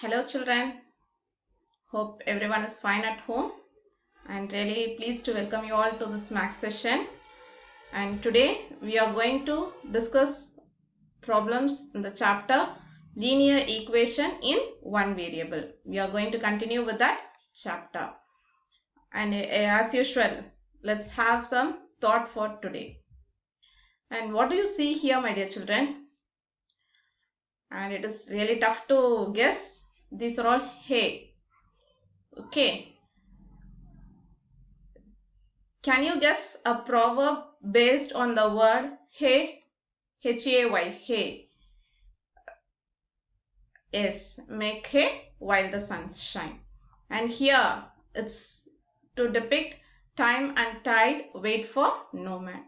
Hello children, hope everyone is fine at home and really pleased to welcome you all to this math session. And today we are going to discuss problems in the chapter linear equation in one variable. We are going to continue with that chapter. And as usual, let's have some thought for today. And what do you see here, my dear children? And it is really tough to guess. These are all hay. Okay. Can you guess a proverb based on the word hay? Hay, hay. Yes, make hay while the sun shines. And here it's to depict time and tide wait for no man.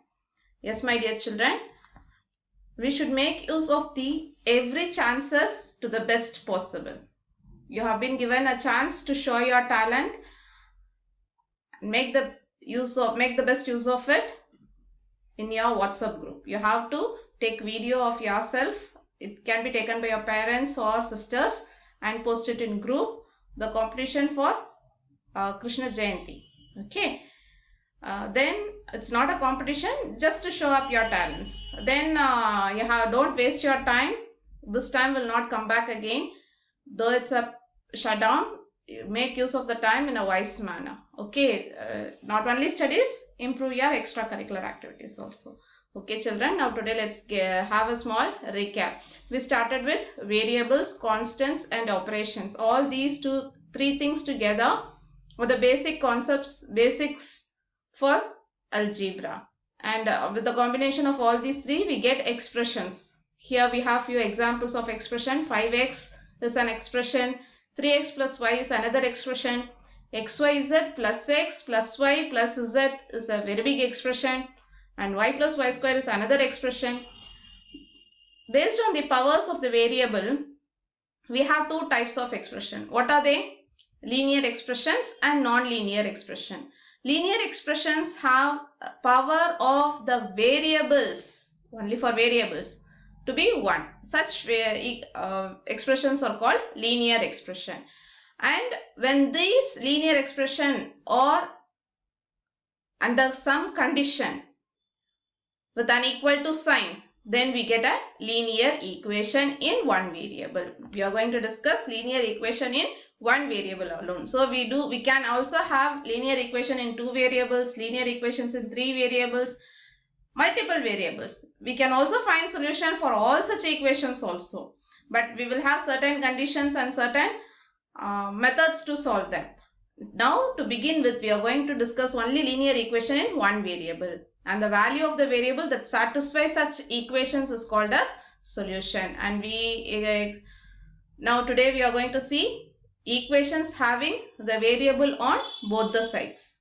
Yes, my dear children, we should make use of the every chances to the best possible. You have been given a chance to show your talent. Make the best use of it in your WhatsApp group. You have to take video of yourself. It can be taken by your parents or sisters and post it in group. The competition for Krishna Jayanti. Okay. Then it's not a competition, just to show up your talents. Then don't waste your time. This time will not come back again. Though it's a shutdown, make use of the time in a wise manner. Okay, not only studies, improve your extracurricular activities also. Okay children, now today let's have a small recap. We started with variables, constants and operations. All these three things together were the basic concepts, basics for algebra. And with the combination of all these three, we get expressions. Here we have few examples of expression. 5x is an expression. 3x plus y is another expression. xyz plus x plus y plus z is a very big expression. And y plus y square is another expression. Based on the powers of the variable, we have two types of expression. What are they? Linear expressions and non-linear expression. Linear expressions have power of the variables, only for variables, to be 1. Such expressions are called linear expression. And when these linear expression are under some condition with an equal to sign, then we get a linear equation in one variable. We are going to discuss linear equation in one variable alone. So we can also have linear equation in 2 variables, linear equations in 3 variables, multiple variables. We can also find solution for all such equations also. But we will have certain conditions and certain methods to solve them. Now to begin with, we are going to discuss only linear equation in one variable. And the value of the variable that satisfies such equations is called as solution. And now today we are going to see equations having the variable on both the sides.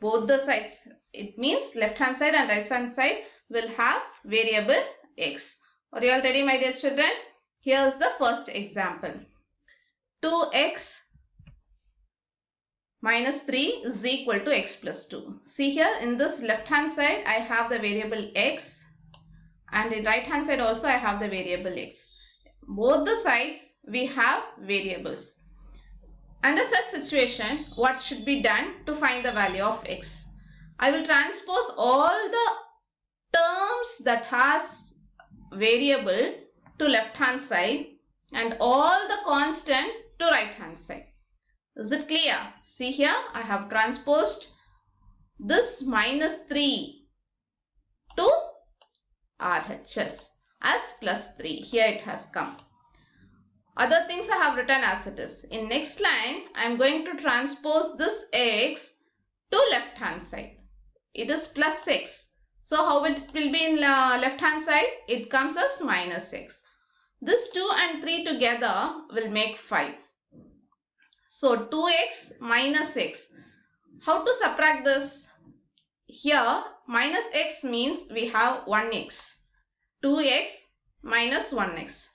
Both the sides. It means left hand side and right hand side will have variable x. Are you all ready, my dear children? Here is the first example. 2x minus 3 is equal to x plus 2. See here in this left hand side I have the variable x, and in right hand side also I have the variable x. Both the sides we have variables. Under such situation, what should be done to find the value of x? I will transpose all the terms that has variable to left hand side and all the constant to right hand side. Is it clear? See here, I have transposed this minus 3 to RHS as plus 3. Here it has come. Other things I have written as it is. In next line, I am going to transpose this x to left hand side. It is plus x. So how it will be in left hand side? It comes as minus x. This 2 and 3 together will make 5. So 2x minus x. How to subtract this? Here minus x means we have 1x. 2x minus 1x.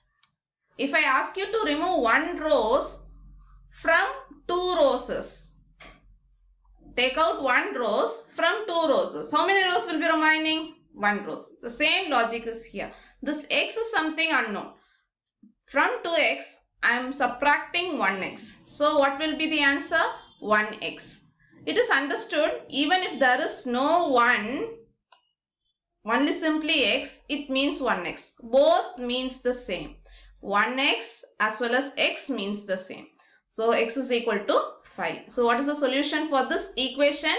If I ask you to remove 1 row from 2 rows, take out 1 row from 2 rows. How many rows will be remaining? 1 row. The same logic is here. This x is something unknown. From 2x, I am subtracting 1x. So what will be the answer? 1x. It is understood even if there is no 1, only simply x, it means 1x. Both means the same. 1x as well as x means the same. So x is equal to 5. So what is the solution for this equation?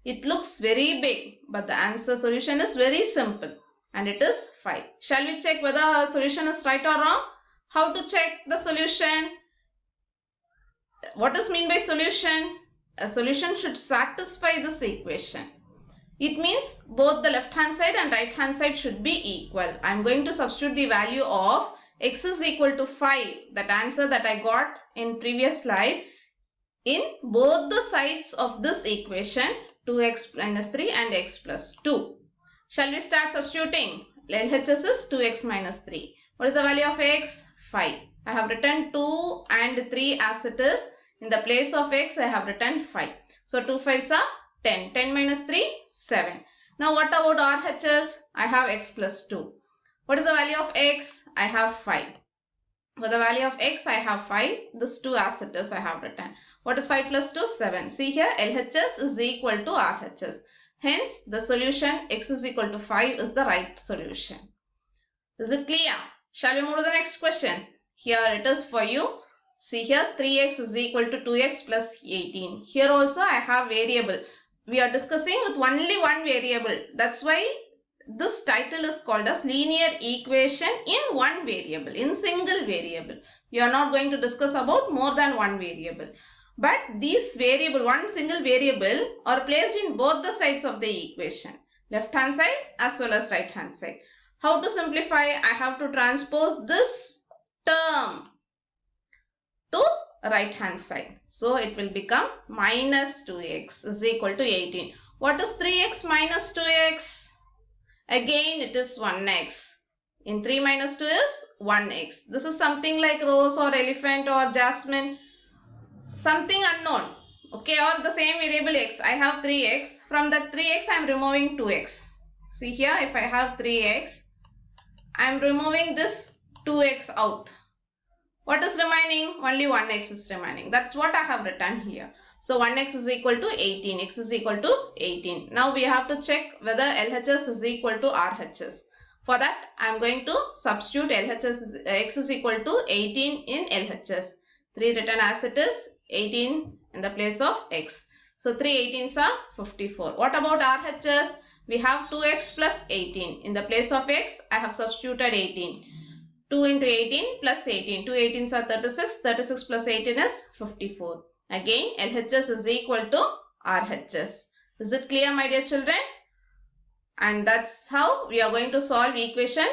It looks very big, but the answer solution is very simple and it is 5. Shall we check whether our solution is right or wrong? How to check the solution? What is mean by solution? A solution should satisfy this equation. It means both the left hand side and right hand side should be equal. I am going to substitute the value of x is equal to 5, that answer that I got in previous slide, in both the sides of this equation, 2x minus 3 and x plus 2. Shall we start substituting? LHS is 2x minus 3. What is the value of x? 5. I have written 2 and 3 as it is. In the place of x, I have written 5. So 2 5s are 10. 10 minus 3, 7. Now what about RHS? I have x plus 2. What is the value of x? I have 5. For the value of x, I have 5. This 2 as it is, I have written. What is 5 plus 2? 7. See here, LHS is equal to RHS. Hence, the solution x is equal to 5 is the right solution. Is it clear? Shall we move to the next question? Here it is for you. See here, 3x is equal to 2x plus 18. Here also I have variable. We are discussing with only one variable. That's why this title is called as linear equation in one variable, in single variable. We are not going to discuss about more than one variable. But these variable, one single variable, are placed in both the sides of the equation, left hand side as well as right hand side. How to simplify? I have to transpose this term to right hand side. So it will become minus 2x is equal to 18. What is 3x minus 2x? Again it is 1x. In 3 minus 2 is 1x. This is something like rose or elephant or jasmine. Something unknown. Okay, or the same variable x. I have 3x. From that 3x I am removing 2x. See here, if I have 3x, I am removing this 2x out. What is remaining? Only 1x is remaining. That's what I have written here. So 1x is equal to 18. X is equal to 18. Now we have to check whether LHS is equal to RHS. For that, I am going to substitute x is equal to 18 in LHS. 3 written as it is, 18 in the place of x. So 3 18s are 54. What about RHS? We have 2x plus 18. In the place of x, I have substituted 18. 2 into 18 plus 18. 2 18s are 36. 36 plus 18 is 54. Again, LHS is equal to RHS. Is it clear, my dear children? And that's how we are going to solve equation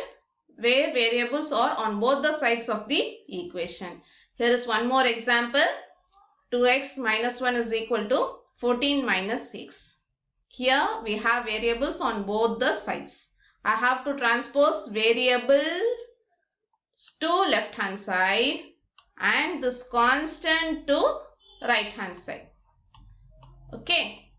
where variables are on both the sides of the equation. Here is one more example. 2x minus 1 is equal to 14 minus 6. Here we have variables on both the sides. I have to transpose variables to left hand side and this constant to right hand side. Okay.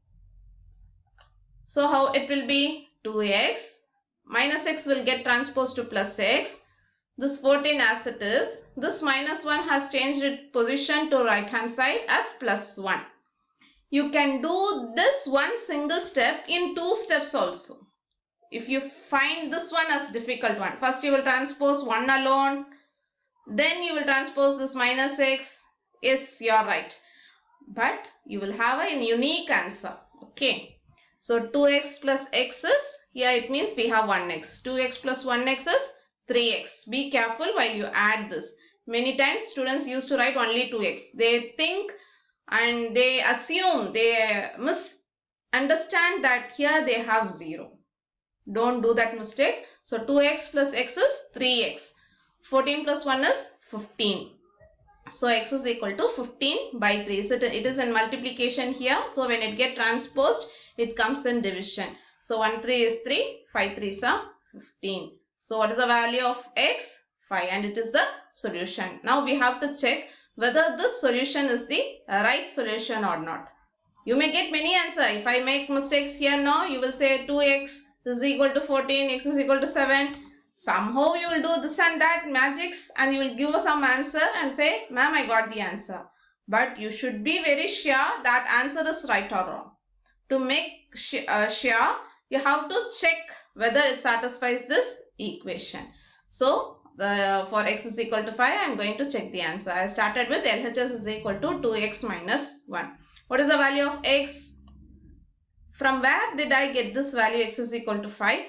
So how it will be? 2x minus x will get transposed to plus x. This 14 as it is. This minus 1 has changed its position to right hand side as plus 1. You can do this one single step in 2 steps also. If you find this one as difficult one, first you will transpose 1 alone. Then you will transpose this minus x. Yes, you are right. But you will have a unique answer. Okay. So 2x plus x is, here it means we have 1x. 2x plus 1x is 3x. Be careful while you add this. Many times students used to write only 2x. They think and they assume, they misunderstand that here they have 0. Don't do that mistake. So 2x plus x is 3x. 14 plus 1 is 15. So x is equal to 15 by 3. So it is in multiplication here. So when it gets transposed, it comes in division. So 1 3 is 3. 5 3s are 15. So what is the value of x? 5, and it is the solution. Now we have to check whether this solution is the right solution or not. You may get many answers. If I make mistakes here now, you will say 2x is equal to 14, x is equal to 7. Somehow you will do this and that magics and you will give some answer and say, ma'am, I got the answer. But you should be very sure that answer is right or wrong. To make sure, you have to check whether it satisfies this equation. So, for x is equal to 5, I am going to check the answer. I started with LHS is equal to 2x minus 1. What is the value of x? From where did I get this value x is equal to 5?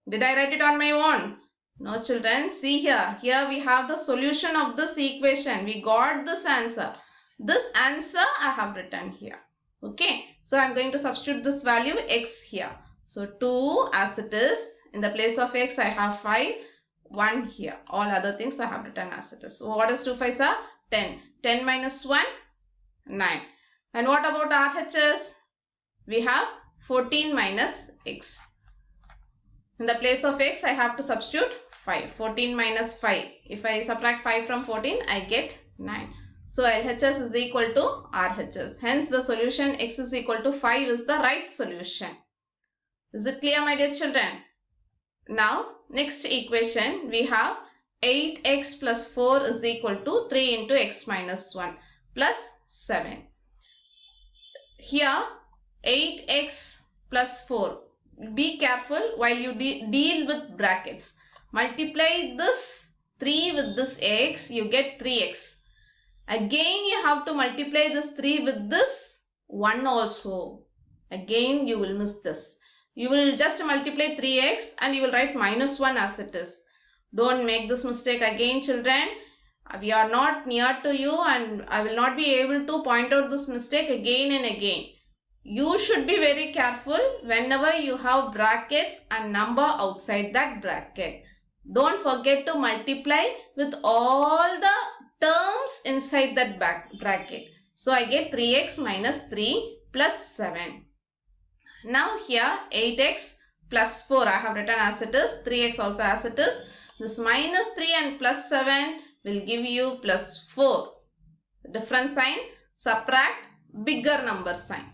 Did I write it on my own? No, children. See here. Here we have the solution of this equation. We got this answer. This answer I have written here. Okay. So I am going to substitute this value x here. So 2 as it is. In the place of x I have 5. 1 here. All other things I have written as it is. So what is 2 5s are? 10. 10 minus 1? 9. And what about RHS? We have 14 minus x. In the place of x, I have to substitute 5. 14 minus 5. If I subtract 5 from 14, I get 9. So LHS is equal to RHS. Hence, the solution x is equal to 5 is the right solution. Is it clear, my dear children? Now, next equation, we have 8x plus 4 is equal to 3 into x minus 1 plus 7. Here, 8x plus 4. Be careful while you deal with brackets. Multiply this 3 with this x, you get 3x. Again, you have to multiply this 3 with this 1 also. Again, you will miss this. You will just multiply 3x and you will write minus 1 as it is. Don't make this mistake again, children. We are not near to you and I will not be able to point out this mistake again and again. You should be very careful whenever you have brackets and number outside that bracket. Don't forget to multiply with all the terms inside that bracket. So I get 3x minus 3 plus 7. Now here 8x plus 4 I have written as it is. 3x also as it is. This minus 3 and plus 7 will give you plus 4. Different sign, subtract, bigger number sign.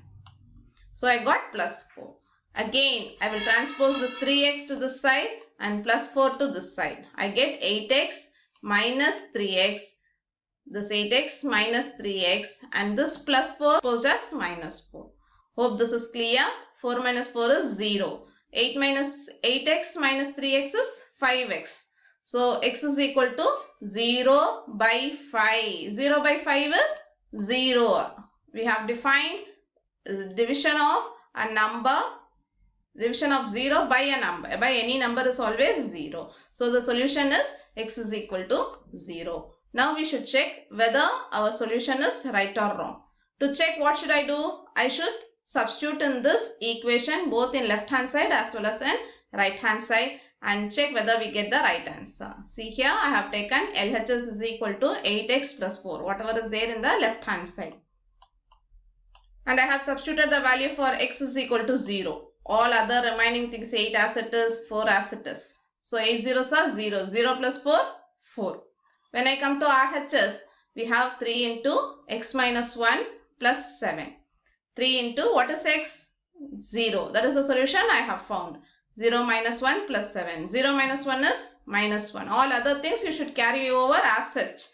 So I got plus 4. Again, I will transpose this 3x to this side and plus 4 to this side. I get 8x minus 3x. This 8x minus 3x and this plus 4 posed as minus 4. Hope this is clear. 4 minus 4 is 0. 8x minus 3x is 5x. So x is equal to 0 by 5. 0 by 5 is 0. We have defined division of a number, division of 0 by a number. By any number is always 0. So the solution is x is equal to 0. Now we should check whether our solution is right or wrong. To check, what should I do? I should substitute in this equation both in left hand side as well as in right hand side and check whether we get the right answer. See here I have taken LHS is equal to 8x plus 4, whatever is there in the left hand side. And I have substituted the value for x is equal to 0. All other remaining things 8 as it is, 4 as it is. So 8 zeros are 0. 0 plus 4, 4. When I come to RHS, we have 3 into x minus 1 plus 7. 3 into what is x? 0. That is the solution I have found. 0 minus 1 plus 7. 0 minus 1 is minus 1. All other things you should carry over as such.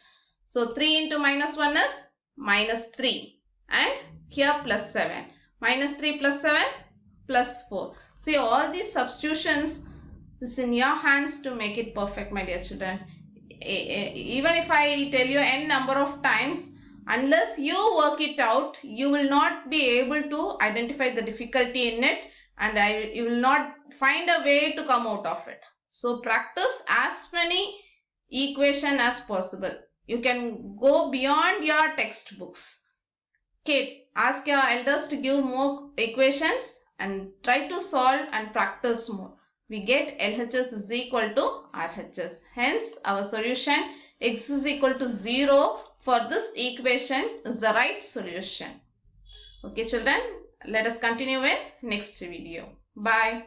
So 3 into minus 1 is minus 3. And here plus 7. Minus 3 plus 7 plus 4. See, all these substitutions is in your hands to make it perfect, my dear children. Even if I tell you n number of times, unless you work it out, you will not be able to identify the difficulty in it and you will not find a way to come out of it. So practice as many equations as possible. You can go beyond your textbooks. Okay, ask your elders to give more equations and try to solve and practice more. We get LHS is equal to RHS. Hence, our solution x is equal to 0 for this equation is the right solution. Okay, children, let us continue in next video. Bye.